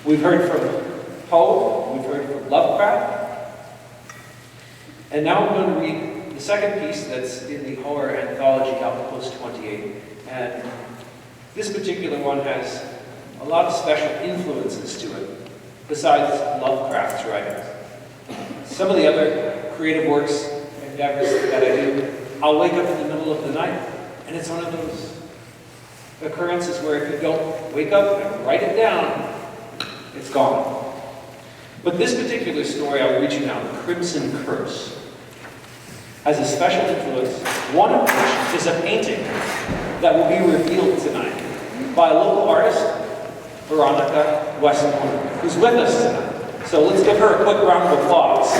We've heard from Poe, we've heard from Lovecraft, and now I'm going to read the second piece that's in the horror anthology, Outpost 28. And this particular one has a lot of special influences to it, besides Lovecraft's writings. Some of the other creative works, endeavors that I do, I'll wake up in the middle of the night, and it's one of those occurrences where if you don't wake up and write it down, it's gone. But this particular story I'll read you now, The Crimson Curse, has a special influence, one of which is a painting that will be revealed tonight by a local artist, Veronica Westmoreland, who's with us tonight. So let's give her a quick round of applause.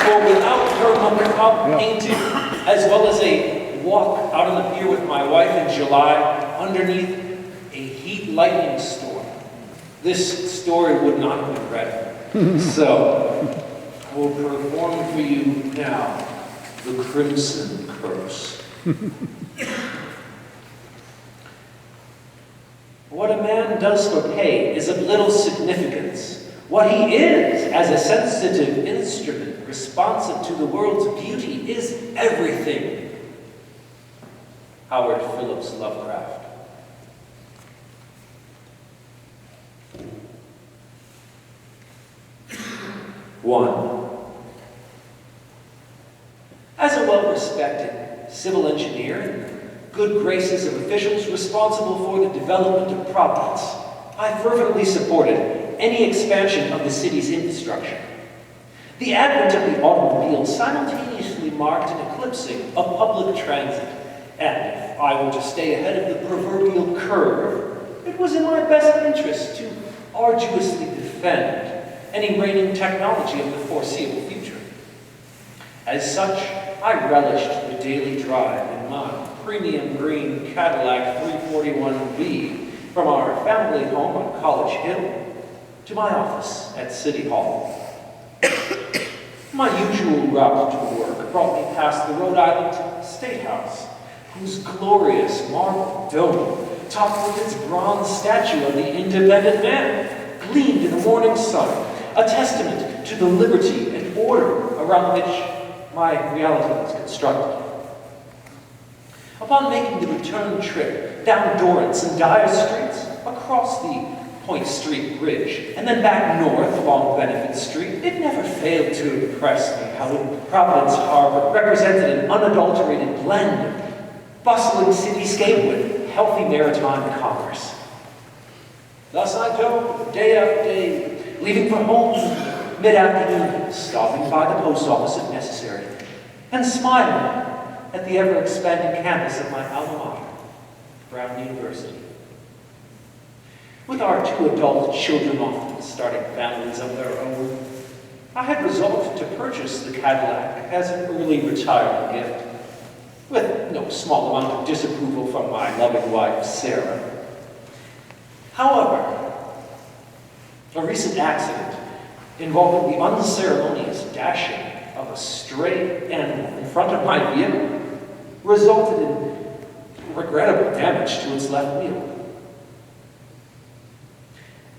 For without her macabre painting, as well as a walk out on the pier with my wife in July underneath a heat lightning storm, this story would not have been read. So, I will perform for you now The Crimson Curse. What a man does for pay is of little significance. What he is as a sensitive instrument responsive to the world's beauty is everything. Howard Phillips Lovecraft. One. As a well-respected civil engineer in the good graces of officials responsible for the development of Providence, I fervently supported any expansion of the city's infrastructure. The advent of the automobile simultaneously marked an eclipsing of public transit, and if I were to stay ahead of the proverbial curve, it was in my best interest to arduously defend any reigning technology of the foreseeable future. As such, I relished the daily drive in my premium green Cadillac 341B from our family home on College Hill to my office at City Hall. My usual route to work brought me past the Rhode Island State House, whose glorious marble dome, topped with its bronze statue of the independent man, gleamed in the morning sun, a testament to the liberty and order around which my reality was constructed. Upon making the return trip down Dorrance and Dyer Streets, across the Point Street Bridge, and then back north along Benefit Street, it never failed to impress me how Providence Harbor represented an unadulterated blend of bustling cityscape with healthy maritime commerce. Thus I go, day after day, leaving for home mid-afternoon, stopping by the post office if necessary, and smiling at the ever-expanding campus of my alma mater, Brown University. With our two adult children often starting families of their own, I had resolved to purchase the Cadillac as an early retirement gift, with no small amount of disapproval from my loving wife, Sarah. However, a recent accident involving the unceremonious dashing of a stray animal in front of my vehicle resulted in regrettable damage to its left wheel.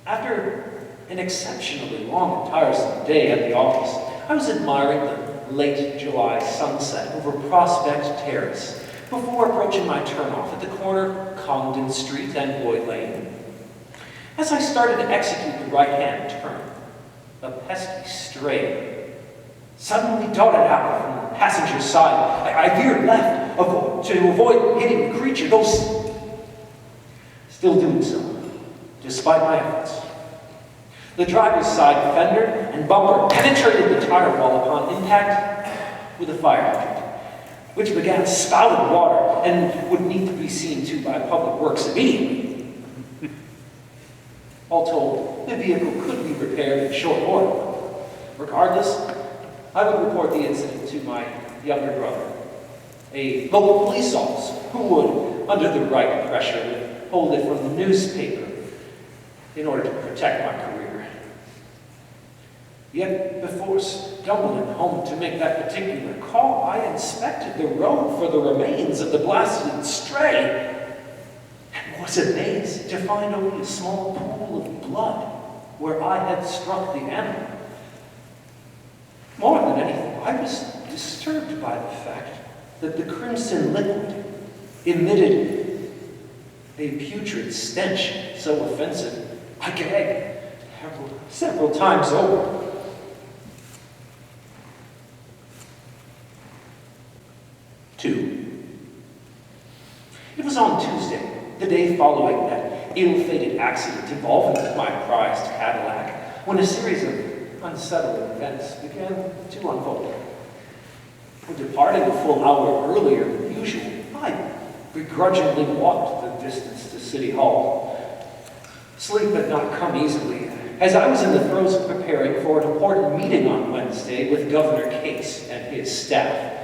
After an exceptionally long and tiresome day at the office, I was admiring the late July sunset over Prospect Terrace before approaching my turnoff at the corner of Congdon Street and Boyd Lane. As I started to execute the right-hand turn, a pesky stray suddenly darted out from the passenger's side. I veered left to avoid hitting the creature, though still doing so, despite my efforts. The driver's side fender and bumper penetrated the tire wall upon impact with a fire hydrant, which began spouting water and would need to be seen to by Public Works immediately. All told, the vehicle could be repaired in short order. Regardless, I would report the incident to my younger brother, a local police officer who would, under the right pressure, withhold it from the newspaper in order to protect my career. Yet, before stumbling home to make that particular call, I inspected the road for the remains of the blasted stray. And was amazed to find only a small pool of blood where I had struck the animal. More than anything, I was disturbed by the fact that the crimson liquid emitted a putrid stench so offensive I gagged several times over. 2. It was on Tuesday, the day following that ill-fated accident involving my prized Cadillac, when a series of unsettling events began to unfold. Departing a full hour earlier than usual, I begrudgingly walked the distance to City Hall. Sleep had not come easily, as I was in the throes of preparing for an important meeting on Wednesday with Governor Case and his staff,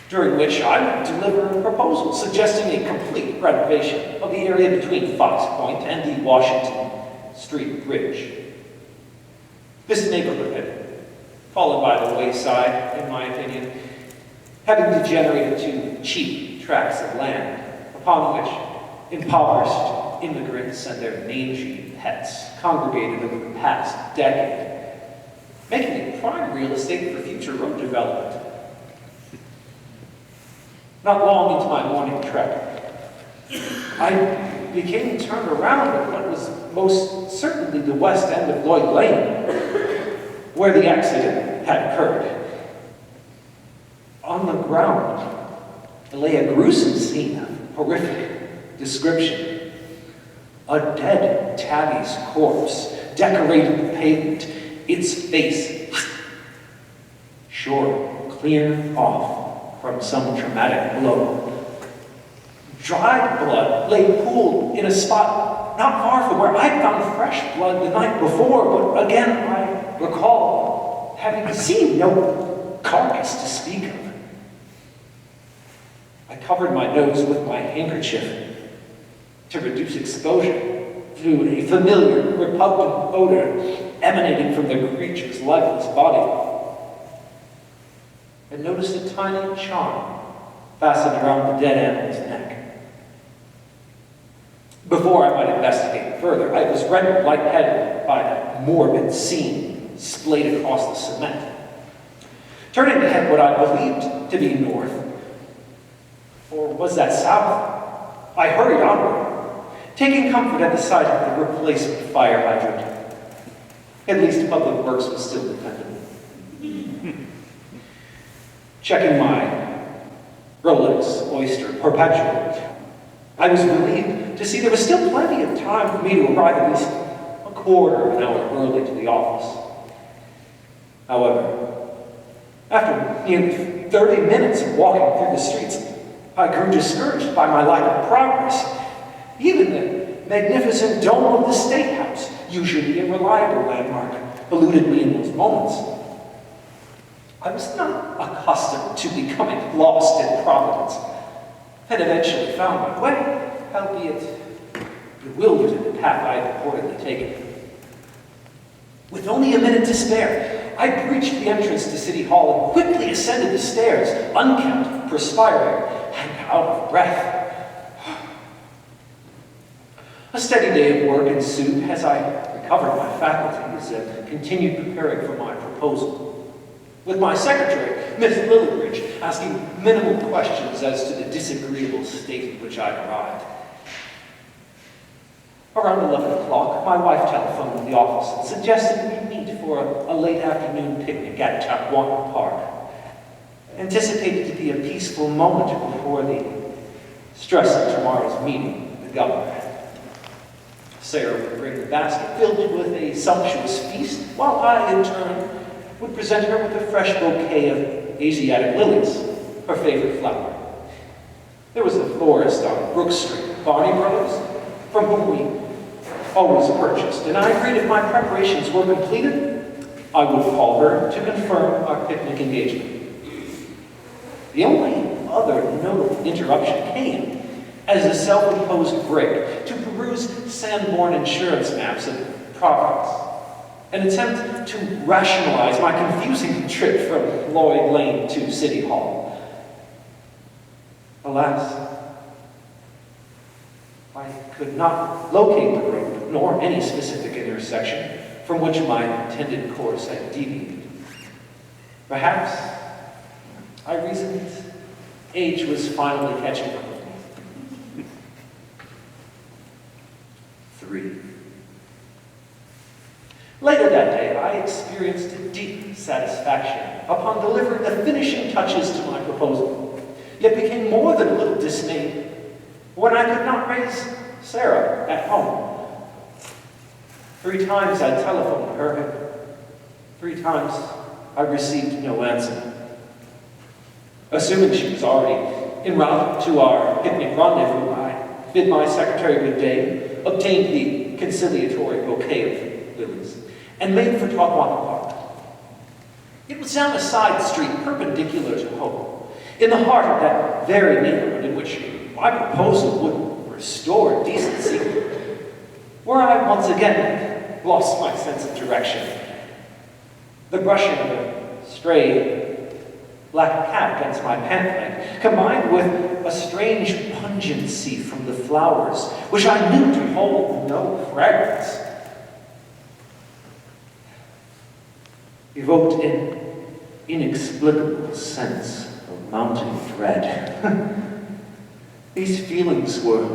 during which I would deliver a proposal suggesting a complete renovation of the area between Fox Point and the Washington Street Bridge. This neighborhood had fallen by the wayside, in my opinion, having degenerated to cheap tracts of land upon which impoverished immigrants and their mangy pets congregated over the past decade, making it prime real estate for future road development. Not long into my morning trek, I became turned around at what was most certainly the west end of Lloyd Lane, where the accident had occurred. On the ground lay a gruesome scene of horrific description. A dead tabby's corpse decorated the pavement, its face short, clear off from some traumatic blow. Dried blood lay pooled in a spot not far from where I'd found fresh blood the night before, but again I recall having seen no carcass to speak of. I covered my nose with my handkerchief to reduce exposure to a familiar, repugnant odor emanating from the creature's lifeless body. I noticed a tiny charm fastened around the dead animal's neck. Before I might investigate further, I was rendered lightheaded by that morbid scene splayed across the cement. Turning to head what I believed to be north, or was that south, I hurried onward, taking comfort at the sight of the replacement fire hydrant. At least public works was still dependable. Checking my Rolex Oyster Perpetual, I was relieved to see there was still plenty of time for me to arrive at least a quarter of an hour early to the office. However, after nearly 30 minutes of walking through the streets, I grew discouraged by my lack of progress. Even the magnificent dome of the State House, usually a reliable landmark, eluded me in those moments. I was not accustomed to becoming lost in Providence, and eventually found my way, albeit bewildered in the path I had reportedly taken. With only a minute to spare, I breached the entrance to City Hall and quickly ascended the stairs, unkempt, perspiring, and out of breath. A steady day of work ensued as I recovered my faculties and continued preparing for my proposal, with my secretary, Miss Lillibridge, asking minimal questions as to the disagreeable state in which I'd arrived. Around 11 o'clock, my wife telephoned the office and suggested we meet for a late afternoon picnic at Chapwater Park, anticipated to be a peaceful moment before the stress of tomorrow's meeting with the governor. Sarah would bring the basket filled with a sumptuous feast, while I, in turn, would present her with a fresh bouquet of Asiatic lilies, her favorite flower. There was a florist on Brook Street, Barney Brothers, from whom we always purchased, and I agreed if my preparations were completed, I would call her to confirm our picnic engagement. The only other notable interruption came as a self-imposed break to peruse Sanborn insurance maps of Providence, an attempt to rationalize my confusing trip from Lloyd Lane to City Hall. Alas, my could not locate the road, nor any specific intersection from which my intended course had deviated. Perhaps, I reasoned, age was finally catching up with me. 3. Later that day, I experienced a deep satisfaction upon delivering the finishing touches to my proposal, yet became more than a little dismayed when I could not raise Sarah at home. 3 times I telephoned her, and 3 times I received no answer. Assuming she was already en route to our picnic rendezvous, I bid my secretary good day, obtained the conciliatory bouquet of lilies, and made for Talcahuano Park. It was down a side street perpendicular to home, in the heart of that very neighborhood in which my proposal would restore decency, where I once again lost my sense of direction. The brushing of a stray black cat against my pant leg, combined with a strange pungency from the flowers, which I knew to hold no fragrance, evoked an inexplicable sense of mounting dread. These feelings were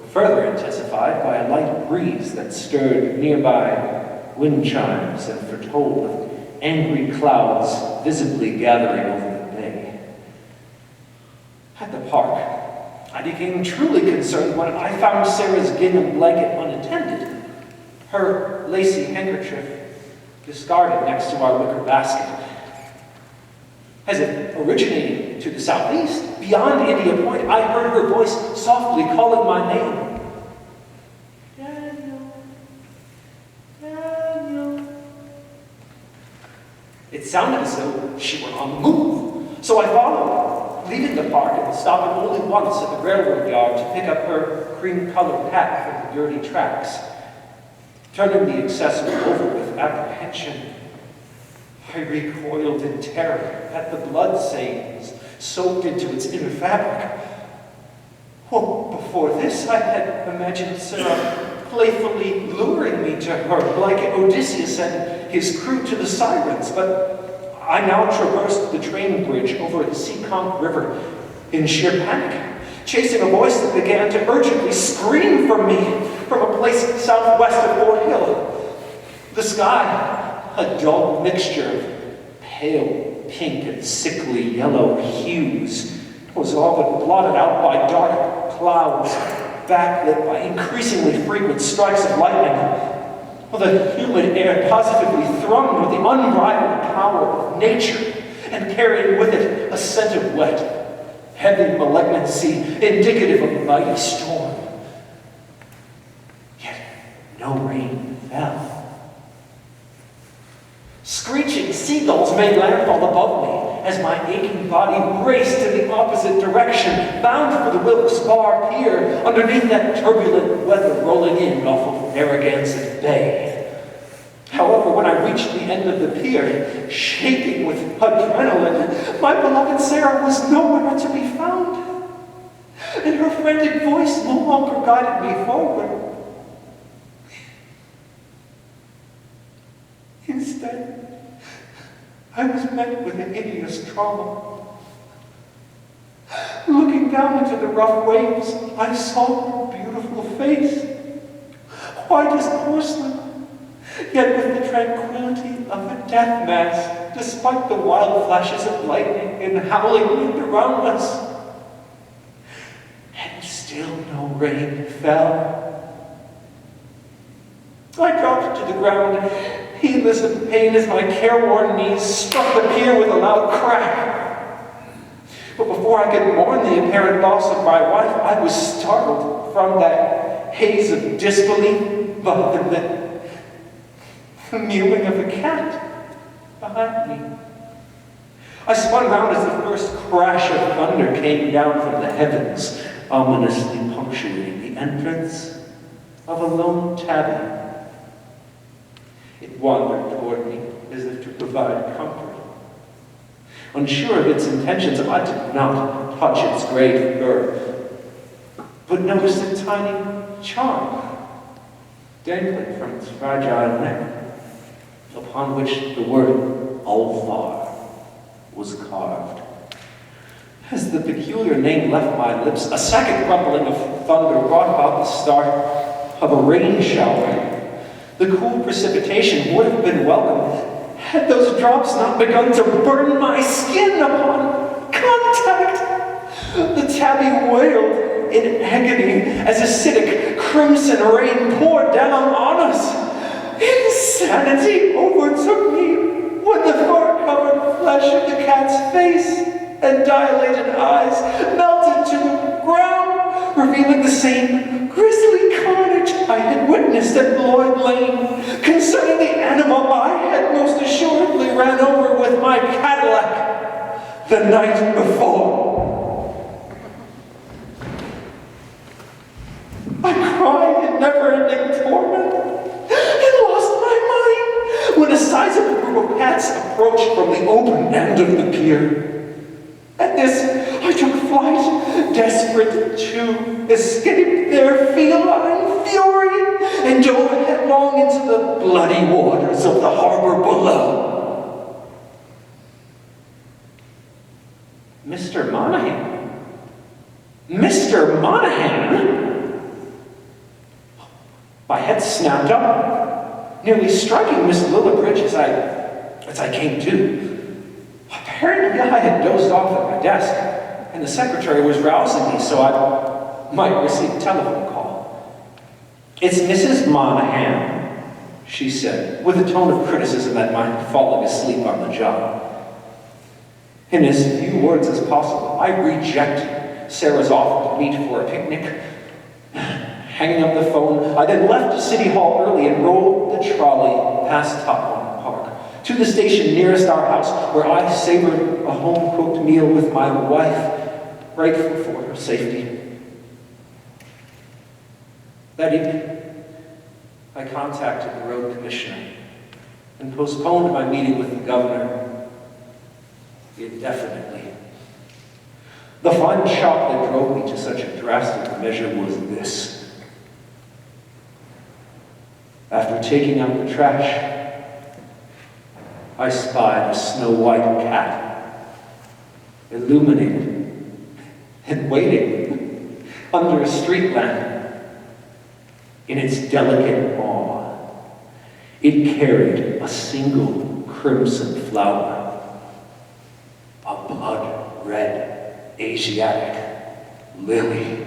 further intensified by a light breeze that stirred nearby wind chimes and foretold of angry clouds visibly gathering over the bay. At the park, I became truly concerned when I found Sarah's gingham blanket unattended, her lacy handkerchief discarded next to our wicker basket. As if originating to the southeast, beyond India Point, I heard her voice softly calling my name. Daniel, Daniel. It sounded as though she were on the move, so I followed, leaving the park and stopping only once at the railroad yard to pick up her cream-colored hat from the dirty tracks. Turning the accessory over with apprehension, I recoiled in terror at the blood stains soaked into its inner fabric. Well, before this, I had imagined Sarah playfully luring me to her like Odysseus and his crew to the Sirens, but I now traversed the train bridge over the Seekonk River in sheer panic, chasing a voice that began to urgently scream for me from a place southwest of Fort Hill. The sky, a dull mixture of pale pink and sickly yellow hues, was all but blotted out by dark clouds, backlit by increasingly frequent strikes of lightning, while the humid air positively thrummed with the unbridled power of nature and carried with it a scent of wet, heavy malignancy indicative of a mighty storm. Yet no rain fell. Screeching seagulls made landfall above me as my aching body raced in the opposite direction, bound for the Wilkes Barre Pier underneath that turbulent weather rolling in off of Narragansett Bay. However, when I reached the end of the pier, shaking with adrenaline, my beloved Sarah was nowhere to be found, and her frantic voice no longer guided me forward. Instead, I was met with an hideous trauma. Looking down into the rough waves, I saw her beautiful face, white as porcelain, yet with the tranquility of a death mask, despite the wild flashes of lightning and howling wind around us. And still no rain fell. I dropped to the ground, heedless of pain as my careworn knees struck the pier with a loud crack. But before I could mourn the apparent loss of my wife, I was startled from that haze of disbelief by the mewing of a cat behind me. I spun round as the first crash of thunder came down from the heavens, ominously punctuating the entrance of a lone tabby. It wandered toward me as if to provide comfort. Unsure of its intentions, I did not touch its gray fur, but noticed a tiny charm, dangling from its fragile neck, upon which the word Ulfar was carved. As the peculiar name left my lips, a second rumbling of thunder brought about the start of a rain shower. The cool precipitation would have been welcome had those drops not begun to burn my skin upon contact. The tabby wailed in agony as acidic crimson rain poured down on us. Insanity overtook me when the fur-covered flesh of the cat's face and dilated eyes melted to the ground, revealing the same grisly carnage I had witnessed at Lloyd Lane concerning the animal I had most assuredly ran over with my Cadillac the night before. I cried in never-ending torment and lost my mind when a sizable group of cats approached from the open end of the pier. At this, I took flight, desperate to escape their feline fury, and dove headlong into the bloody waters of the harbor below. Mr. Monahan? Mr. Monahan? My head snapped up, nearly striking Miss Lillibridge as I came to. Apparently I had dozed off at my desk, and the secretary was rousing me so I might receive a telephone call. "It's Mrs. Monahan," she said, with a tone of criticism at my falling asleep on the job. In as few words as possible, I rejected Sarah's offer to meet for a picnic. Hanging up the phone, I then left City Hall early and rode the trolley past Topwan Park to the station nearest our house, where I savored a home-cooked meal with my wife, grateful for her safety. That evening, I contacted the road commissioner and postponed my meeting with the governor indefinitely. The final shock that drove me to such a drastic measure was this. After taking out the trash, I spied a snow-white cat, illuminated and waiting under a street lamp. In its delicate paw, it carried a single crimson flower, a blood-red Asiatic lily.